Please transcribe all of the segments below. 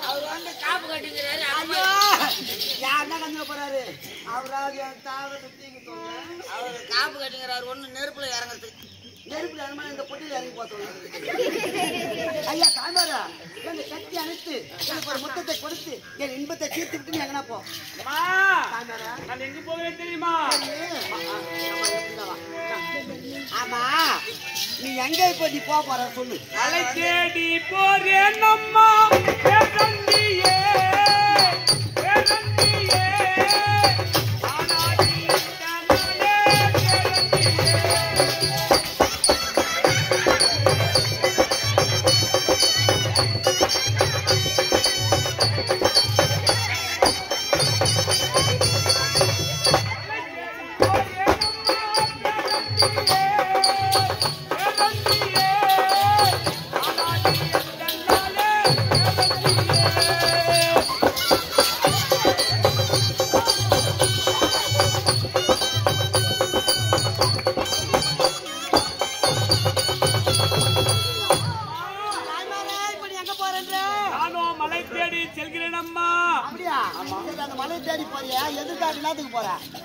அவர் வந்து காப்பு கட்டிக்கிறாரு. யாருன்னா கஞ்ச போறாரு அவராது தூக்கி அவர் காப்பு கட்டிக்கிறாரு. ஒண்ணு நெருப்புல இறங்குறது. நெருப்புல இறங்க இந்த பொட்டியில் இறங்கி போத்தோம். ஐயா காண்பாரா எங்க கட்டி அணைத்து எனக்கு ஒரு முத்தத்தை கொடுத்து என் இன்பத்தை தீர்த்து விட்டு நீ எங்கன்னா போ. நான் எங்க போகிறேன் தெரியுமா? ஆமா நீ எங்க இப்ப நீ போற சொல்லு. அலை தேடி போறேன் அம்மா பேரண்டியே பேரண்டியே ஆனாடி தன்னாலே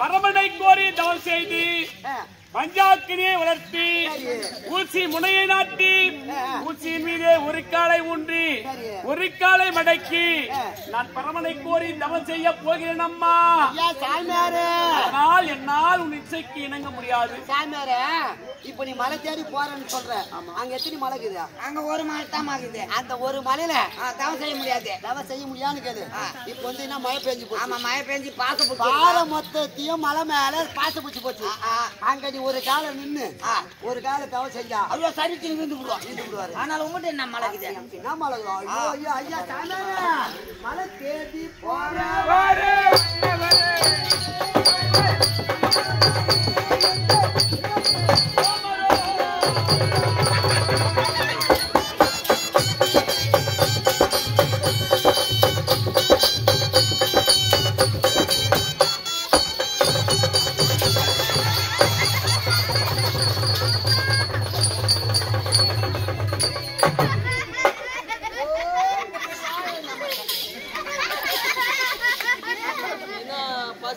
பரமனை கோரி தவம் செய்து பஞ்சாக்கினியை வளர்த்தி ஊசி முனையை நாட்டி ஊசியின் மீது ஒரு காலை ஊன்றி ஒரு காலை மடக்கி நான் பரமனை கோரி தவம் செய்ய போகிறேன் அம்மா. அதனால் என்னால் உன் இச்சைக்கு இணங்க முடியாது. இப்ப நீ மலை தேடி போறேன்னு சொல்ற. அங்க எத்தனை மலை இருக்குது? அங்க ஒரு மலை தான் ஆகுது. அந்த ஒரு மலையில தவம் செய்ய முடியாது. தவம் செய்ய முடியாதுன்னு கேது. இப்ப வந்து என்ன மழை பெஞ்சு போச்சு. ஆமா மழை பெஞ்சு பாச பாறை மொத்தத்தையும் மலை மேல பாச பூச்சி போச்சு. அங்க நீ ஒரு கால நின்னு ஒரு கால தவம் செஞ்சா அவ்வளோ சரிக்கு நின்று விடுவாரு. ஆனால் உங்கள்கிட்ட என்ன மலைக்குது? என்ன மலை? ஐயோ ஐயா ஐயா மலை தேடி போற